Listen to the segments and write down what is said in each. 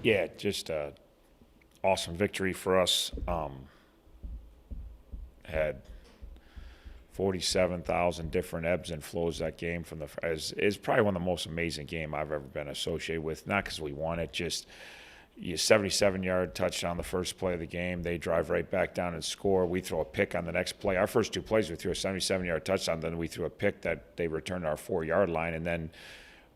Yeah, just awesome victory for us. Had 47,000 different ebbs and flows that game from the is probably one of the most amazing game I've ever been associated with. Not because we won it, just 77-yard touchdown the first play of the game. They drive right back down and score. We throw a pick on the next play. Our first two plays, we threw a 77-yard touchdown. Then we threw a pick that they returned our 4-yard line, and then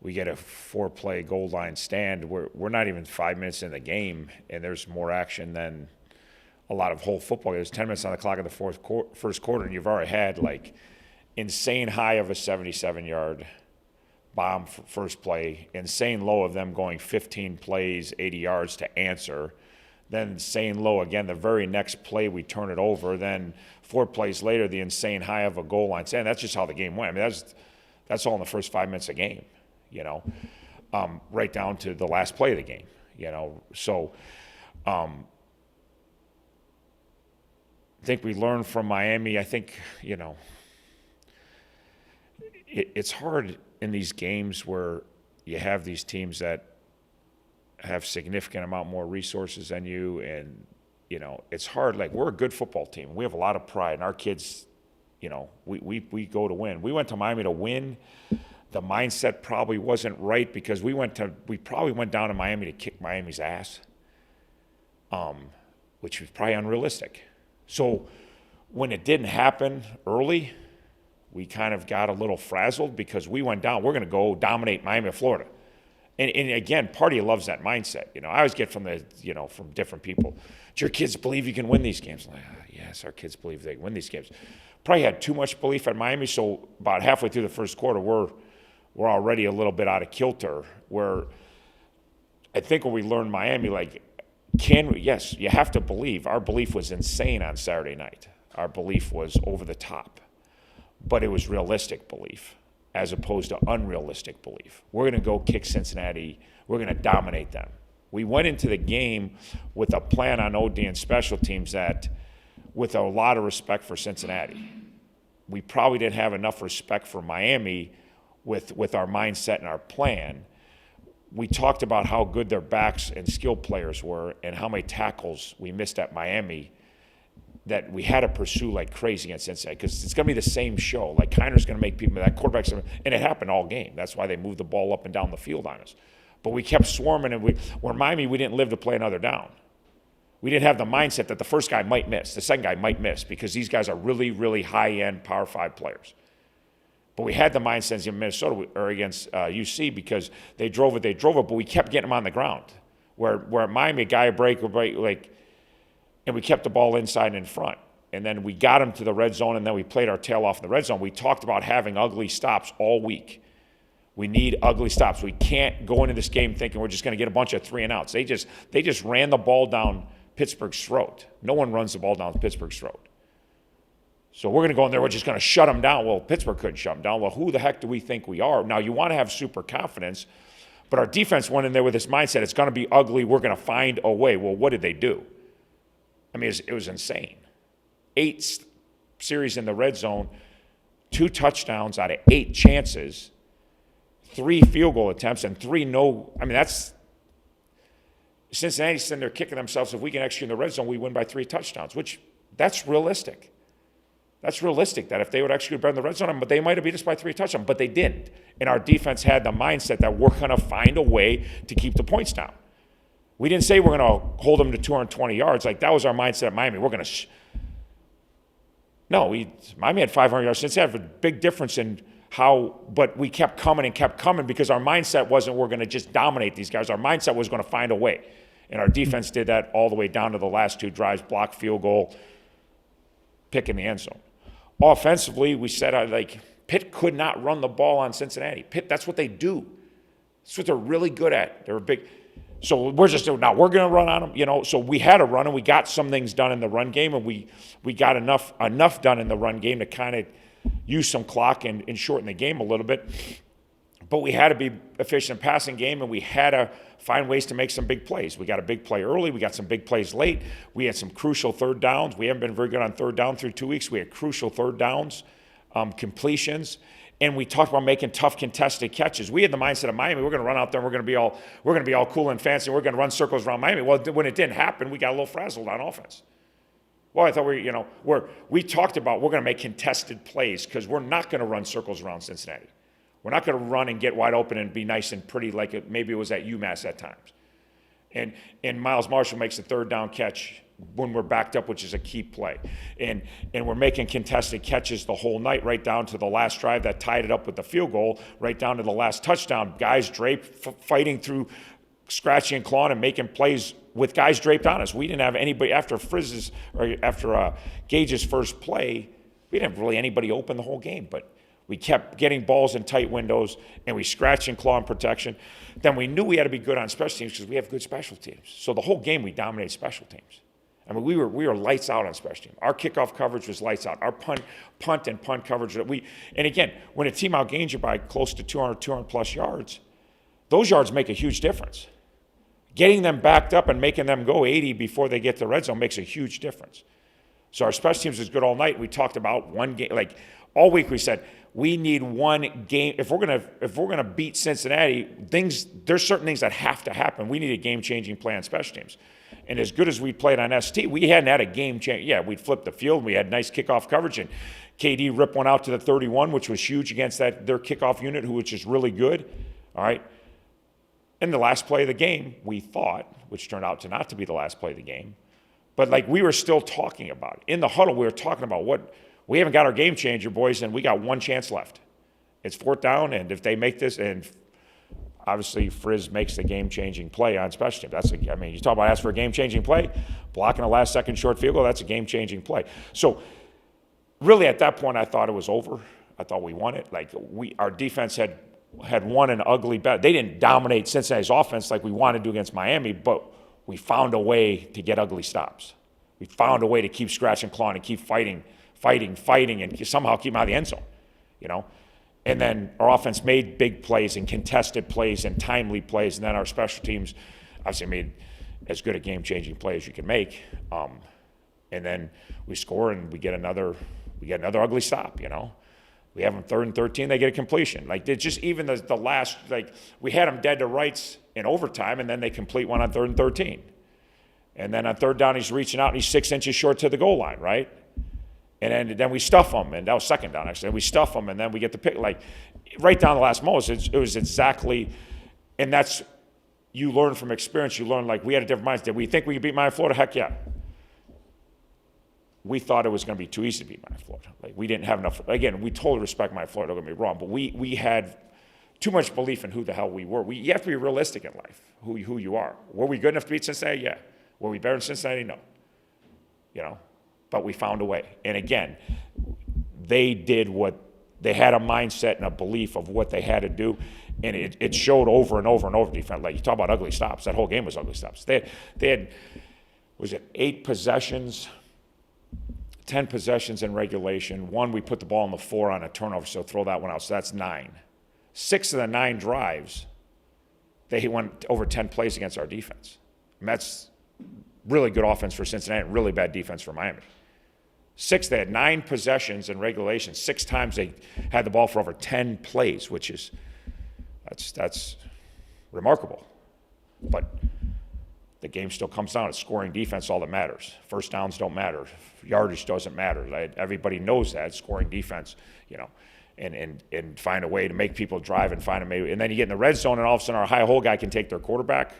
we get a 4-play goal line stand. We're not even 5 minutes in the game, and there's more action than a lot of whole football. There's 10 minutes on the clock in the first quarter, and you've already had like insane high of a 77-yard bomb for first play, insane low of them going 15 plays, 80 yards to answer. Then insane low again. The very next play we turn it over. Then 4 plays later, the insane high of a goal line stand. That's just how the game went. I mean, that's all in the first 5 minutes of the game. Right down to the last play of the game, So I think we learned from Miami. I think, it's hard in these games where you have these teams that have significant amount more resources than you. And, it's hard. Like, we're a good football team. We have a lot of pride. And our kids, we go to win. We went to Miami to win. The mindset probably wasn't right because we probably went down to Miami to kick Miami's ass, which was probably unrealistic. So when it didn't happen early, we kind of got a little frazzled because we went down. We're going to go dominate Miami, Florida. And again, part of you loves that mindset. I always get from from different people, do your kids believe you can win these games? I'm like, yes, our kids believe they can win these games. Probably had too much belief at Miami, so about halfway through the first quarter, we're already a little bit out of kilter, where I think when we learned Miami, yes, you have to believe. Our belief was insane on Saturday night. Our belief was over the top, but it was realistic belief as opposed to unrealistic belief. We're going to go kick Cincinnati. We're going to dominate them. We went into the game with a plan on OD and special teams that, with a lot of respect for Cincinnati, we probably didn't have enough respect for Miami with our mindset and our plan. We talked about how good their backs and skill players were and how many tackles we missed at Miami that we had to pursue like crazy against Cincinnati because it's going to be the same show. Like, Kiner's going to make people, that quarterback's going to, and it happened all game. That's why they moved the ball up and down the field on us. But we kept swarming, and where Miami, we didn't live to play another down. We didn't have the mindset that the first guy might miss, the second guy might miss, because these guys are really, really high-end Power 5 players. But we had the mindset in Minnesota or against UC because they drove it, but we kept getting them on the ground. Where at Miami, a guy would break, and we kept the ball inside and in front. And then we got them to the red zone, and then we played our tail off in the red zone. We talked about having ugly stops all week. We need ugly stops. We can't go into this game thinking we're just going to get a bunch of 3-and-outs. They just ran the ball down Pittsburgh's throat. No one runs the ball down Pittsburgh's throat. So we're going to go in there, we're just going to shut them down. Well, Pittsburgh couldn't shut them down. Well, who the heck do we think we are? Now, you want to have super confidence, but our defense went in there with this mindset, it's going to be ugly, we're going to find a way. Well, what did they do? I mean, it was insane. 8 series in the red zone, 2 touchdowns out of 8 chances, 3 field goal attempts, and 3 no. I mean, that's Cincinnati's sitting there kicking themselves. If we can execute in the red zone, we win by 3 touchdowns, which that's realistic. That's realistic that if they would execute better in the red zone, but they might have beat us by 3 touchdowns, but they didn't. And our defense had the mindset that we're going to find a way to keep the points down. We didn't say we're going to hold them to 220 yards. Like, that was our mindset at Miami. We're going to Miami had 500 yards. Cincinnati had a big difference in how, but we kept coming because our mindset wasn't we're going to just dominate these guys. Our mindset was going to find a way. And our defense did that all the way down to the last 2 drives, block, field goal, pick in the end zone. Offensively, we said, Pitt could not run the ball on Cincinnati. Pitt, that's what they do. That's what they're really good at. They're big. So we're just doing, now we're going to run on them, So we had to run, and we got some things done in the run game, and we got enough done in the run game to kind of use some clock and shorten the game a little bit. But we had to be efficient in passing game, and we had to find ways to make some big plays. We got a big play early. We got some big plays late. We had some crucial third downs. We haven't been very good on third down through 2 weeks. We had crucial third downs, completions. And we talked about making tough contested catches. We had the mindset of Miami, we're going to run out there and we're going to be all cool and fancy, and we're going to run circles around Miami. Well, when it didn't happen, we got a little frazzled on offense. Well, I thought we talked about we're going to make contested plays because we're not going to run circles around Cincinnati. We're not going to run and get wide open and be nice and pretty like maybe it was at UMass at times. And Miles Marshall makes a third down catch when we're backed up, which is a key play. And we're making contested catches the whole night, right down to the last drive that tied it up with the field goal, right down to the last touchdown. Guys draped, fighting through, scratching and clawing and making plays with guys draped on us. We didn't have anybody after Gage's first play. We didn't have really anybody open the whole game, but we kept getting balls in tight windows, and we scratched and claw in protection. Then we knew we had to be good on special teams because we have good special teams. So the whole game we dominated special teams. I mean, we were lights out on special teams. Our kickoff coverage was lights out. Our punt and punt coverage and again, when a team outgains you by close to 200 plus yards, those yards make a huge difference. Getting them backed up and making them go 80 before they get to the red zone makes a huge difference. So our special teams was good all night. We talked about one game, like all week we said, we need one game. If we're gonna beat Cincinnati, there's certain things that have to happen. We need a game-changing play on special teams. And as good as we played on ST, we hadn't had a game change. Yeah, we'd flipped the field. We had nice kickoff coverage, and KD ripped one out to the 31, which was huge against their kickoff unit, which is really good. All right. And the last play of the game, we thought, which turned out to not to be the last play of the game, but like we were still talking about it. In the huddle, we were talking about we haven't got our game changer, boys, and we got one chance left. It's fourth down, and if they make this, and obviously Frizz makes the game-changing play on special teams. You talk about asking for a game-changing play, blocking a last-second short field goal, that's a game-changing play. So really at that point, I thought it was over. I thought we won it. Like our defense had won an ugly battle. They didn't dominate Cincinnati's offense like we wanted to against Miami, but we found a way to get ugly stops. We found a way to keep scratching, clawing, and keep fighting, and somehow keep them out of the end zone, And then our offense made big plays and contested plays and timely plays, and then our special teams obviously made as good a game-changing play as you can make. And then we score and we get another ugly stop. We have them 3rd and 13, they get a completion. Like it's just even the last, like we had them dead to rights in overtime, and then they complete one on 3rd and 13. And then on 3rd down, he's reaching out and he's 6 inches short to the goal line, right? And then we stuff them, and that was 2nd down actually. And we stuff them, and then we get the pick. Like right down the last moment, it was exactly, and that's, you learn from experience. You learn, like we had a different mindset. Did we think we could beat Miami, Florida? Heck yeah. We thought it was going to be too easy to beat Miami, Florida. Like we didn't have enough. Again, we totally respect Miami, Florida. Don't get me wrong, but we had too much belief in who the hell we were. You have to be realistic in life. Who you are. Were we good enough to beat Cincinnati? Yeah. Were we better than Cincinnati? No. But we found a way. And again, they did what they had, a mindset and a belief of what they had to do, and it showed over and over and over. Defense, like you talk about ugly stops. That whole game was ugly stops. They had was it 8 possessions, 10 possessions in regulation. One, we put the ball on the 4 on a turnover, so throw that one out. So that's 9. 6 of the 9 drives, they went over 10 plays against our defense. And that's really good offense for Cincinnati, really bad defense for Miami. 6, they had 9 possessions in regulation. 6 times they had the ball for over 10 plays, which is, that's remarkable. But the game still comes down to scoring defense, all that matters. First downs don't matter. Yardage doesn't matter. Everybody knows that, scoring defense, and find a way to make people drive and find a way. And then you get in the red zone, and all of a sudden our high hole guy can take their quarterback.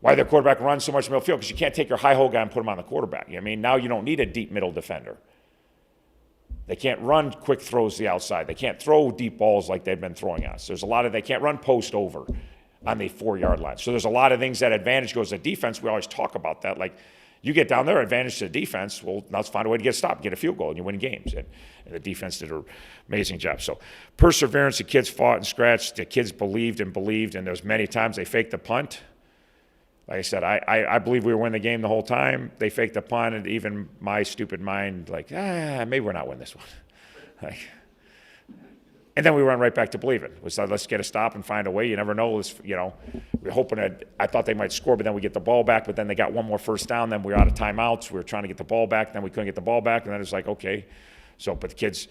Why their quarterback runs so much middle field? Because you can't take your high hole guy and put him on the quarterback. Now you don't need a deep middle defender. They can't run quick throws to the outside. They can't throw deep balls like they've been throwing us. They can't run post over on the 4-yard line. So there's a lot of things that advantage goes to defense. We always talk about that. Like you get down there, advantage to the defense. Well, now let's find a way to get a stop, get a field goal, and you win games. And the defense did an amazing job. So perseverance, the kids fought and scratched. The kids believed, and there's many times they faked the punt. Like I said, I believe we were winning the game the whole time. They faked the punt, and even my stupid mind, maybe we're not winning this one. And then we went right back to believing. We said, let's get a stop and find a way. You never know. We're hoping I thought they might score, but then we get the ball back. But then they got one more first down. Then we were out of timeouts. We were trying to get the ball back. Then we couldn't get the ball back. And then it's like, okay. So, but the kids,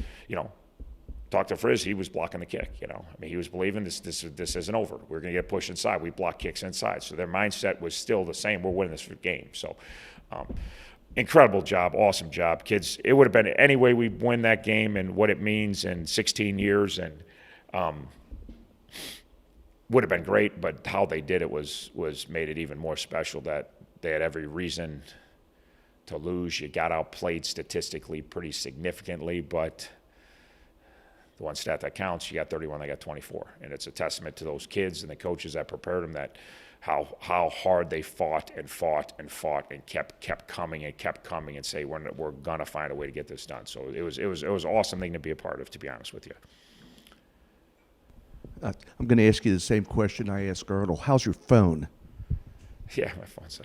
talk to Frizz, he was blocking the kick, I mean, he was believing this isn't over. We're going to get pushed inside. We block kicks inside. So their mindset was still the same. We're winning this game. So incredible job, awesome job. Kids, it would have been any way we win that game and what it means in 16 years and would have been great, but how they did it was made it even more special that they had every reason to lose. You got outplayed statistically pretty significantly, but the one stat that counts, you got 31, they got 24. And it's a testament to those kids and the coaches that prepared them that how hard they fought and kept coming and say, we're going to find a way to get this done. So it was an awesome thing to be a part of, to be honest with you. I'm going to ask you the same question I asked Erdl. How's your phone? Yeah, my phone's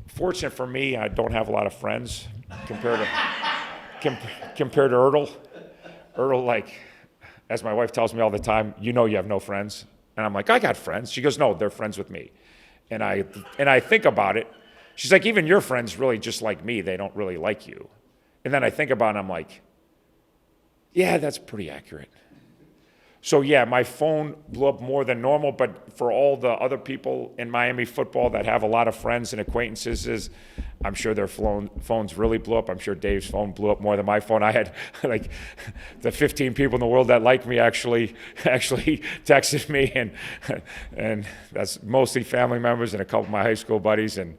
fortunate for me, I don't have a lot of friends compared to Erdl. Erdl, like, as my wife tells me all the time, you have no friends. And I'm like, I got friends. She goes, no, they're friends with me. And I think about it. She's like, even your friends really just like me. They don't really like you. And then I think about it, and I'm like, yeah, that's pretty accurate. So, yeah, my phone blew up more than normal, but for all the other people in Miami football that have a lot of friends and acquaintances, I'm sure their phones really blew up. I'm sure Dave's phone blew up more than my phone. I had, like, the 15 people in the world that like me actually texted me, and that's mostly family members and a couple of my high school buddies. And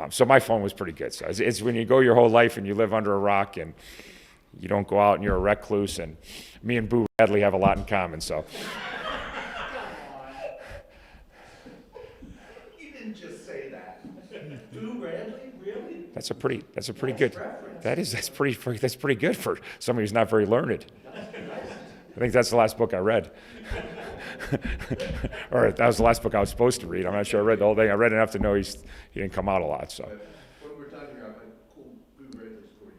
so my phone was pretty good. So it's when you go your whole life and you live under a rock and you don't go out and you're a recluse, and me and Boo Radley have a lot in common, so. You didn't just say that. Boo Radley, really? That's a pretty good. That's pretty good for somebody who's not very learned. I think that's the last book I read. Or that was the last book I was supposed to read. I'm not sure I read the whole thing. I read enough to know he didn't come out a lot, so. What we're talking about, a cool Boo Radley story.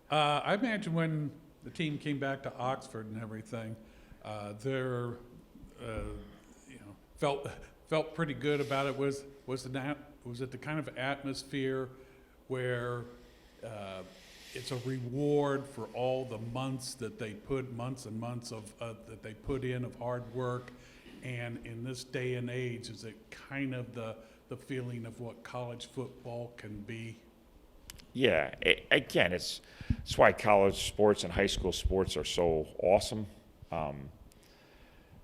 I imagine when the team came back to Oxford and everything, felt pretty good about it. Was it the kind of atmosphere where it's a reward for all the months and months of that they put in of hard work, and in this day and age, is it kind of the feeling of what college football can be? Yeah, again, it's why college sports and high school sports are so awesome.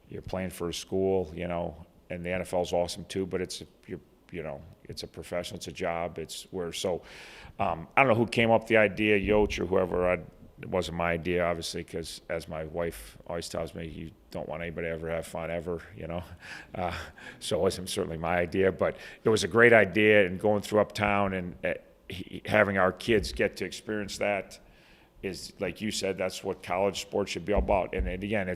You're playing for a school, and the NFL is awesome too. But it's a professional, it's a job. I don't know who came up with the idea, Yoch or whoever. It wasn't my idea, obviously, because as my wife always tells me, you don't want anybody to ever have fun ever, So it wasn't certainly my idea, but it was a great idea. And going through Uptown and having our kids get to experience that is, like you said, that's what college sports should be all about. And again,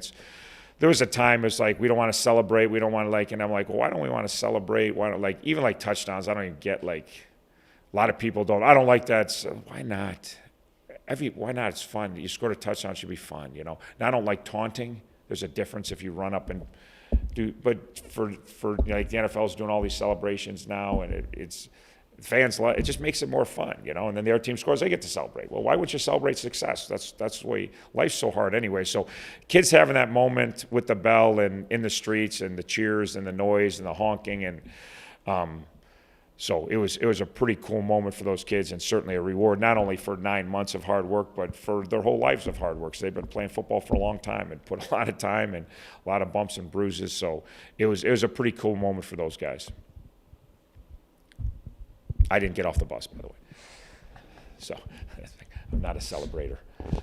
there was a time it's like, we don't want to celebrate, we don't want to and I'm like, well, why don't we want to celebrate? Why don't, even touchdowns, I don't even get, a lot of people don't, I don't like that, so why not? Why not? It's fun. You scored a touchdown, it should be fun, Now, I don't like taunting. There's a difference if you run up and do, but for the NFL's doing all these celebrations now, and it's, fans love it. Just makes it more fun, And then the other team scores, they get to celebrate. Well, why would you celebrate success? That's the way life's so hard anyway. So, kids having that moment with the bell and in the streets and the cheers and the noise and the honking, and so it was a pretty cool moment for those kids, and certainly a reward not only for 9 months of hard work, but for their whole lives of hard work. So they've been playing football for a long time and put a lot of time and a lot of bumps and bruises. So it was a pretty cool moment for those guys. I didn't get off the bus, by the way. So I'm not a celebrator.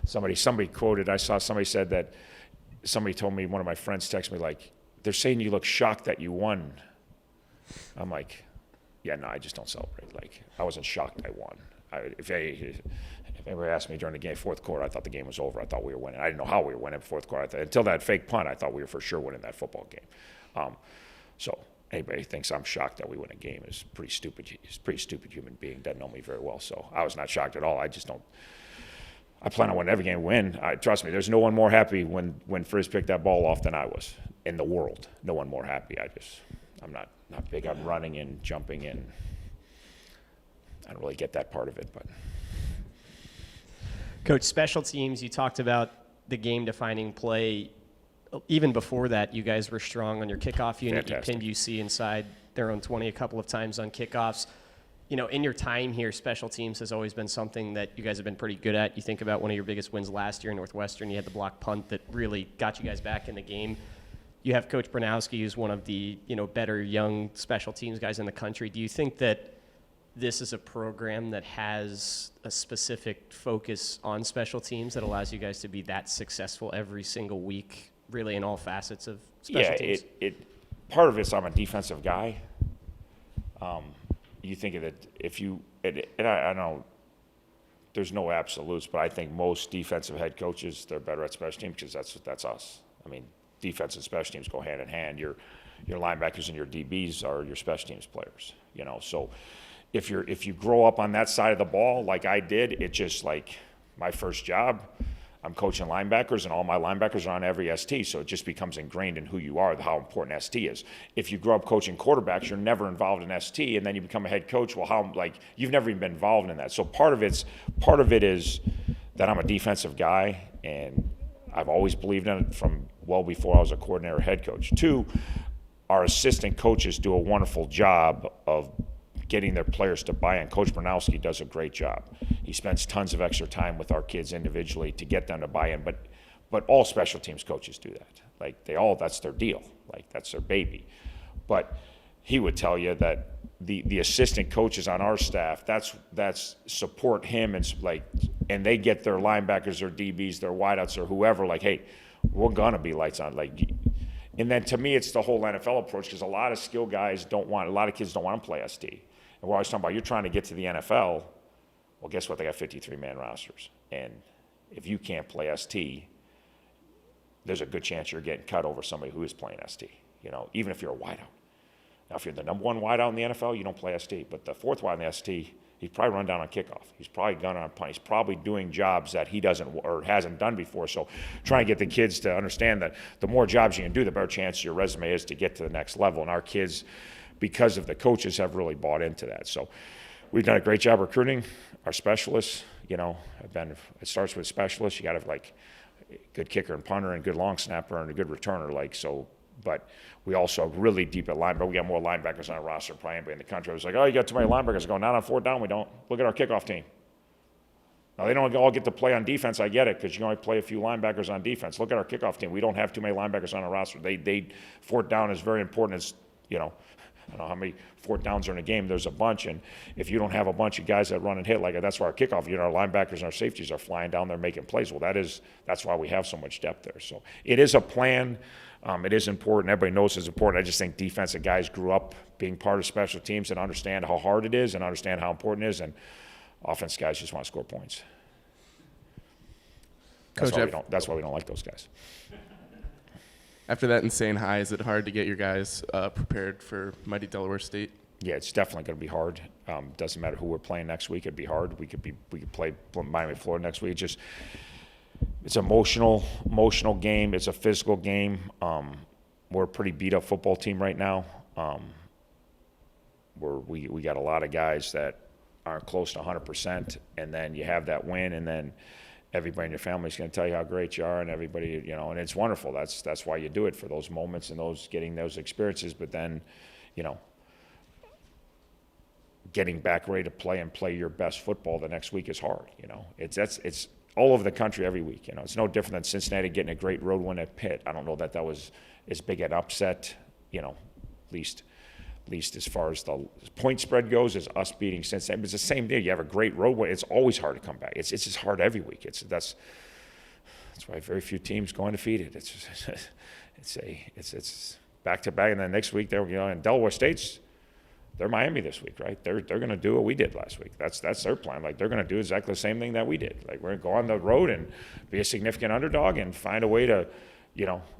Somebody quoted, I saw somebody said that, somebody told me, one of my friends texted me, they're saying you look shocked that you won. I'm like, yeah, no, I just don't celebrate. I wasn't shocked I won. If anybody asked me during the game, fourth quarter, I thought the game was over. I thought we were winning. I didn't know how we were winning fourth quarter. Until that fake punt, I thought we were for sure winning that football game. So anybody thinks I'm shocked that we win a game is pretty stupid. He's a pretty stupid human being. Doesn't know me very well. So I was not shocked at all. I just don't. I plan on winning every game we win. Trust me, there's no one more happy when Frizz picked that ball off than I was in the world. No one more happy. I'm not big on running and jumping in. I don't really get that part of it, but. Coach, special teams, you talked about the game-defining play. Even before that, you guys were strong on your kickoff unit. Fantastic. You pinned UC inside their own 20 a couple of times on kickoffs. You know, in your time here, special teams has always been something that you guys have been pretty good at. You think about one of your biggest wins last year in Northwestern. You had the block punt that really got you guys back in the game. You have Coach Bernowski, who's one of the, you know, better young special teams guys in the country. Do you think that this is a program that has a specific focus on special teams that allows you guys to be that successful every single week, really in all facets of special teams? Part of it's I'm a defensive guy. You think of it, if you, and I know there's no absolutes, but I think most defensive head coaches, they're better at special teams because that's us. I mean, defense and special teams go hand in hand. Your linebackers and your DBs are your special teams players, you know. So if you grow up on that side of the ball like I did, it's just like my first job. I'm coaching linebackers, and all my linebackers are on every ST, so it just becomes ingrained in who you are, how important ST is. If you grow up coaching quarterbacks, you're never involved in ST, and then you become a head coach. Well, you've never even been involved in that. So part of it is that I'm a defensive guy, and I've always believed in it from well before I was a coordinator or head coach. Two, our assistant coaches do a wonderful job of getting their players to buy in. Coach Bernowski does a great job. He spends tons of extra time with our kids individually to get them to buy in, but all special teams coaches do that. Like that's their deal. Like that's their baby. But he would tell you that the assistant coaches on our staff, that's support him and they get their linebackers, their DBs, their wideouts, or whoever, like, hey, we're gonna be lights on. And then to me, it's the whole NFL approach, because a lot of skill guys a lot of kids don't want to play ST. And we're always talking about, you're trying to get to the NFL. Well, guess what? They got 53-man rosters. And if you can't play ST, there's a good chance you're getting cut over somebody who is playing ST, you know, even if you're a wideout. Now, if you're the number one wideout in the NFL, you don't play ST. But the fourth wideout in the ST, he's probably run down on kickoff. He's probably gunning on punt. He's probably doing jobs that he doesn't or hasn't done before. So trying to get the kids to understand that the more jobs you can do, the better chance your resume is to get to the next level. And our kids, because of the coaches, have really bought into that. So we've done a great job recruiting. Our specialists, you know, it starts with specialists. You got to have like a good kicker and punter and good long snapper and a good returner. But we also really deep at linebacker. We got more linebackers on our roster than probably anybody in the country. I was like, oh, you got too many linebackers going down on fourth down. We don't. Look at our kickoff team. Now, they don't all get to play on defense. I get it, because you only play a few linebackers on defense. Look at our kickoff team. We don't have too many linebackers on our roster. Fourth down is very important. As you know, I don't know how many fourth downs are in a game. There's a bunch, and if you don't have a bunch of guys that run and hit, like that's why our kickoff, our linebackers and our safeties are flying down there making plays. Well, that's why we have so much depth there. So it is a plan. It is important. Everybody knows it's important. I just think defensive guys grew up being part of special teams and understand how hard it is and understand how important it is, and offense guys just want to score points. That's why we don't like those guys. After that insane high, is it hard to get your guys prepared for mighty Delaware State? Yeah, it's definitely going to be hard. Doesn't matter who we're playing next week. It'd be hard. We could play Miami, Florida next week. It's an emotional game. It's a physical game. We're a pretty beat up football team right now. We got a lot of guys that aren't close to 100%, and then you have that win, and then everybody in your family is going to tell you how great you are, and everybody, and it's wonderful. That's why you do it, for those moments and getting those experiences. But then, getting back ready to play your best football the next week is hard. It's all over the country every week. It's no different than Cincinnati getting a great road win at Pitt. I don't know that was as big an upset, at least as far as the point spread goes, as us beating Cincinnati. It's the same day. You have a great road win. It's always hard to come back. It's just hard every week. That's why very few teams go undefeated. It's back to back, and then next week and Delaware State's. They're Miami this week, right? They're going to do what we did last week. That's their plan. Like, they're going to do exactly the same thing that we did. Like, we're going to go on the road and be a significant underdog and find a way to,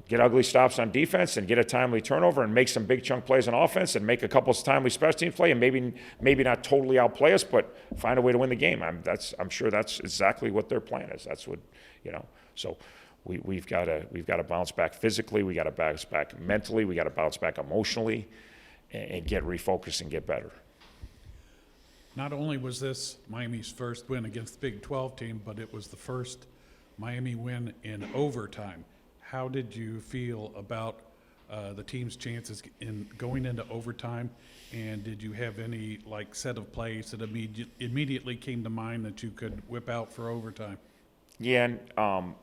get ugly stops on defense and get a timely turnover and make some big chunk plays on offense and make a couple of timely special teams play and maybe not totally outplay us, but find a way to win the game. I'm sure that's exactly what their plan is. That's what, So we've got to bounce back physically. We got to bounce back mentally. We got to bounce back emotionally. And get refocused and get better. Not only was this Miami's first win against the Big 12 team, but it was the first Miami win in overtime. How did you feel about the team's chances in going into overtime? And did you have any like set of plays that immediately came to mind that you could whip out for overtime? Yeah, and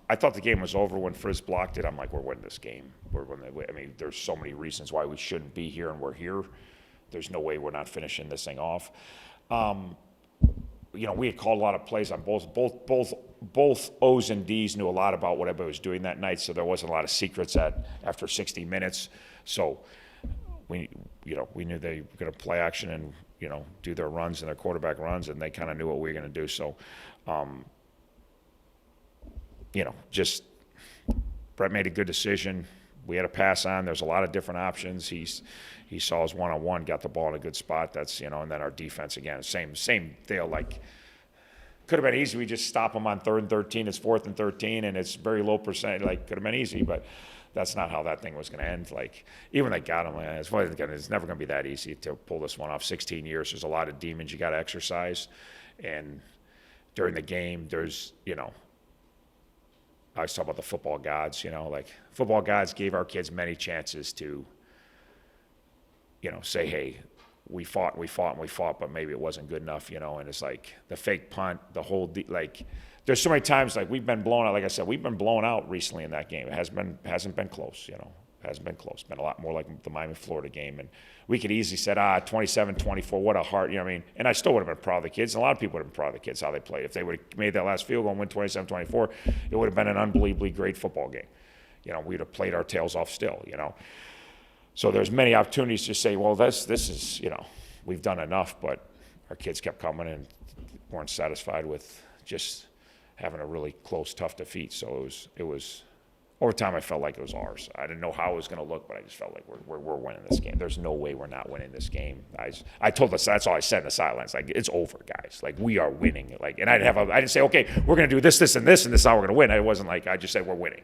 I thought the game was over when Frizz blocked it. I'm like, we're winning this game. I mean, there's so many reasons why we shouldn't be here, and we're here. There's no way we're not finishing this thing off. You know, we had called a lot of plays on both O's and D's knew a lot about what everybody was doing that night, so there wasn't a lot of secrets after 60 minutes. So we knew they were going to play action and, you know, do their runs and their quarterback runs, and they kind of knew what we were going to do. So, you know, just Brett made a good decision. We had a pass on. There's a lot of different options. He saw his one-on-one, got the ball in a good spot. That's, you know, and then our defense again, same deal. Like, could have been easy. We just stop them on 3rd and 13. It's 4th and 13, and it's very low percent. Like, could have been easy, but that's not how that thing was going to end. Like, even when they got him, it's never going to be that easy to pull this one off. 16 years. There's a lot of demons you got to exercise, and during the game, there's, you know, I always talk about the football gods, you know, like football gods gave our kids many chances to, you know, say, hey, we fought, but maybe it wasn't good enough, you know, and it's like the fake punt, the whole, like, there's so many times, like, we've been blown out, like I said, we've been blown out recently in that game. It hasn't been close, you know, hasn't been close. Been a lot more like the Miami-Florida game, and we could easily said, 27-24, what a heart, you know what I mean? And I still would have been proud of the kids, and a lot of people would have been proud of the kids, how they played. If they would have made that last field goal and win 27-24, it would have been an unbelievably great football game. You know, we'd have played our tails off still, you know. So there's many opportunities to say, well, this is, you know, we've done enough, but our kids kept coming and weren't satisfied with just having a really close, tough defeat. So it was over time, I felt like it was ours. I didn't know how it was going to look, but I just felt like we're winning this game. There's no way we're not winning this game. I told us, that's all I said in the sidelines. Like, it's over, guys. Like, we are winning. Like, and I didn't say, okay, we're going to do this, and this is how we're going to win. It wasn't like, I just said we're winning.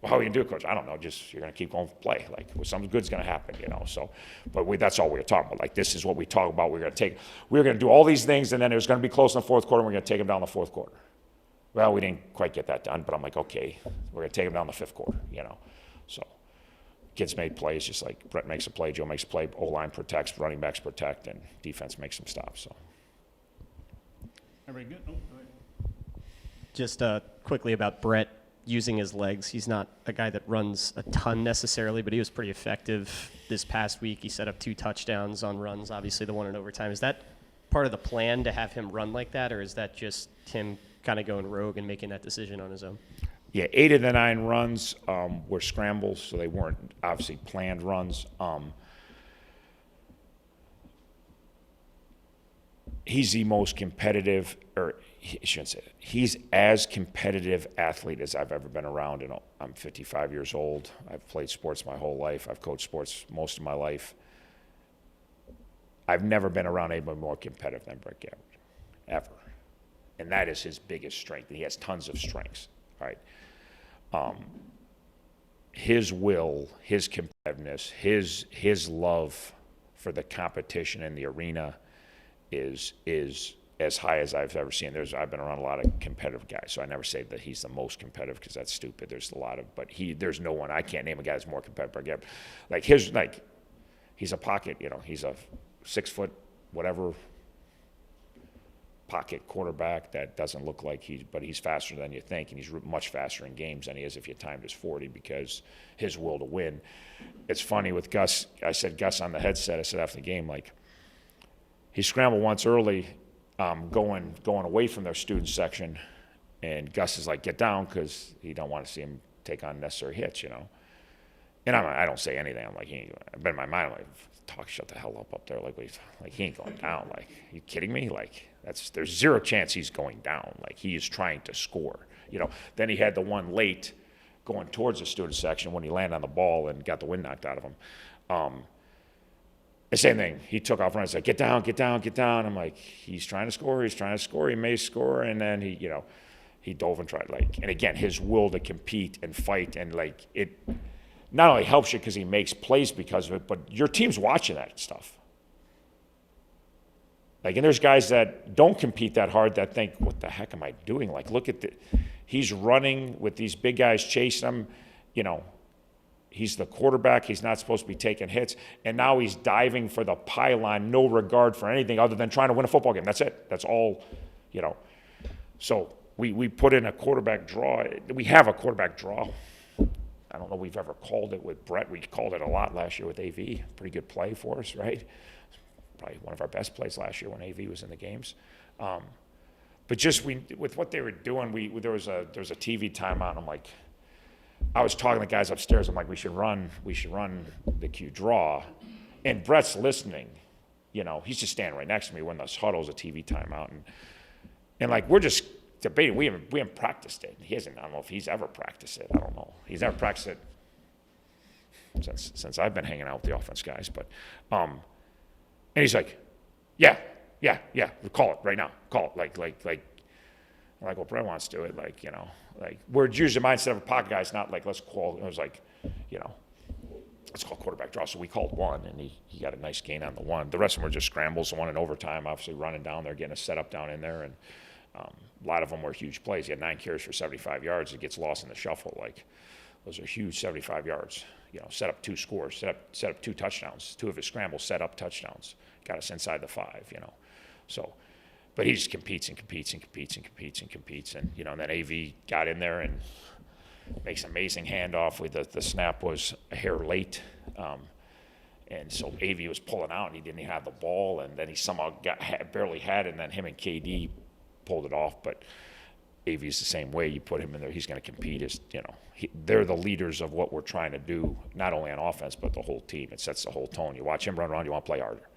Well, how are you going to do it, Coach? I don't know. Just, you're going to keep going play. Like, well, something good's going to happen, you know. So, but that's all we were talking about. Like, this is what we talk about. We're going to do all these things, and then it was going to be close in the fourth quarter, and we're going to take them down the fourth quarter. Well, we didn't quite get that done, but I'm like, okay, we're going to take them down the fifth quarter, you know. So kids made plays, just like Brett makes a play, Joe makes a play, O-line protects, running backs protect, and defense makes them stop. So. Everybody good? Oh, all right. Just quickly about Brett using his legs. He's not a guy that runs a ton necessarily, but he was pretty effective this past week. He set up 2 touchdowns on runs, obviously the one in overtime. Is that part of the plan to have him run like that, or is that just him kind of going rogue and making that decision on his own? Yeah, 8 of the 9 runs were scrambles, so they weren't obviously planned runs. He's the most competitive, or I shouldn't say that. He's as competitive athlete as I've ever been around. And I'm 55 years old. I've played sports my whole life. I've coached sports most of my life. I've never been around anybody more competitive than Brett Gabbert, ever. And that is his biggest strength. He has tons of strengths, right? His will, his competitiveness, his love for the competition in the arena is as high as I've ever seen. I've been around a lot of competitive guys, so I never say that he's the most competitive because that's stupid. There's a lot of, but there's no one. I can't name a guy that's more competitive. He's a pocket, you know, he's a 6 foot whatever pocket quarterback that doesn't look like but he's faster than you think, and he's much faster in games than he is if you timed his 40 because his will to win. It's funny with Gus. I said Gus on the headset. I said after the game, like, he scrambled once early, going away from their student section, and Gus is like, get down, because he don't want to see him take on necessary hits, you know. And I don't say anything. I'm like, I've been in my mind, I'm like, shut the hell up there. Like, he ain't going down. Like, are you kidding me? Like, there's zero chance he's going down. Like, he is trying to score, you know. Then he had the one late going towards the student section when he landed on the ball and got the wind knocked out of him. The same thing. He took off running. Said, get down, get down, get down. I'm like, he's trying to score. He's trying to score. He may score. And then he dove and tried. Like, and again, his will to compete and fight, and like, it not only helps you because he makes plays because of it, but your team's watching that stuff. Like, and there's guys that don't compete that hard that think, what the heck am I doing? Like, look at he's running with these big guys chasing him, you know, he's the quarterback. He's not supposed to be taking hits. And now he's diving for the pylon, no regard for anything other than trying to win a football game. That's it. That's all, you know. So we put in a quarterback draw. We have a quarterback draw. I don't know if we've ever called it with Brett. We called it a lot last year with AV. Pretty good play for us, right? Probably one of our best plays last year when AV was in the games. But just with what they were doing, there was a TV timeout, and I'm like, I was talking to the guys upstairs. I'm like, we should run the Q draw. And Brett's listening. You know, he's just standing right next to me when this huddle's a TV timeout. And like, we're just debating. We haven't practiced it. He hasn't. I don't know if he's ever practiced it. I don't know. He's never practiced it since I've been hanging out with the offense guys. But, and he's like, yeah, call it right now. Call it. Like, well, Brett wants to do it. Like, you know, like, we're usually the mindset of a pocket guy. It's not like, let's call. It was like, you know, let's call quarterback draw. So we called one, and he got a nice gain on the one. The rest of them were just scrambles. The one in overtime, obviously running down there, getting a setup down in there, and a lot of them were huge plays. He had 9 carries for 75 yards. It gets lost in the shuffle. Like, those are huge 75 yards. You know, set up 2 scores, set up 2 touchdowns. 2 of his scrambles set up touchdowns. Got us inside the 5. You know, so. But he just competes, and, you know, and then AV got in there and makes an amazing handoff. With the snap was a hair late. And so AV was pulling out, and he didn't even have the ball, and then he somehow barely had it, and then him and KD pulled it off. But AV's the same way. You put him in there, he's going to compete. You know, they're the leaders of what we're trying to do, not only on offense, but the whole team. It sets the whole tone. You watch him run around, you want to play harder.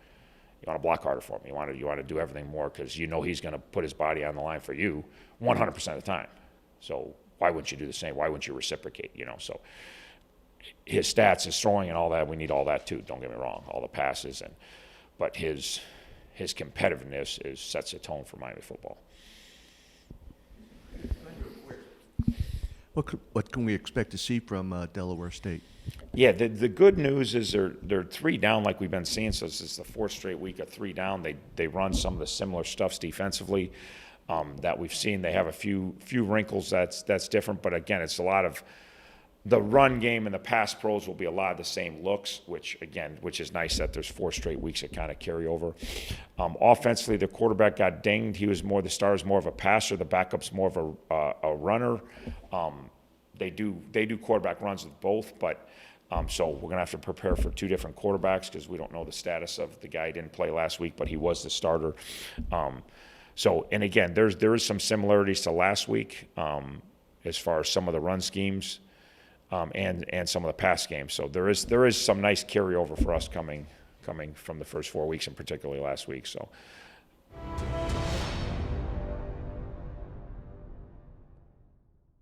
You want to block harder for him. You want to do everything more because you know he's going to put his body on the line for you 100% of the time. So why wouldn't you do the same? Why wouldn't you reciprocate? You know, so his stats, his throwing, and all that, we need all that too. Don't get me wrong, all the passes, but his competitiveness sets a tone for Miami football. What can we expect to see from Delaware State? Yeah, the good news is they're 3 down like we've been seeing. So this is the 4th straight week of 3 down. They run some of the similar stuffs defensively that we've seen. They have a few wrinkles that's different, but again, it's a lot of the run game and the pass pros will be a lot of the same looks, which is nice that there's 4 straight weeks that kind of carry over. Offensively, the quarterback got dinged. He was the starter's more of a passer. The backup's more of a runner. They do quarterback runs with both, but so we're going to have to prepare for 2 different quarterbacks because we don't know the status of the guy who didn't play last week, but he was the starter. And again, there is some similarities to last week as far as some of the run schemes and some of the pass games. So there is some nice carryover for us coming from the first 4 weeks and particularly last week. So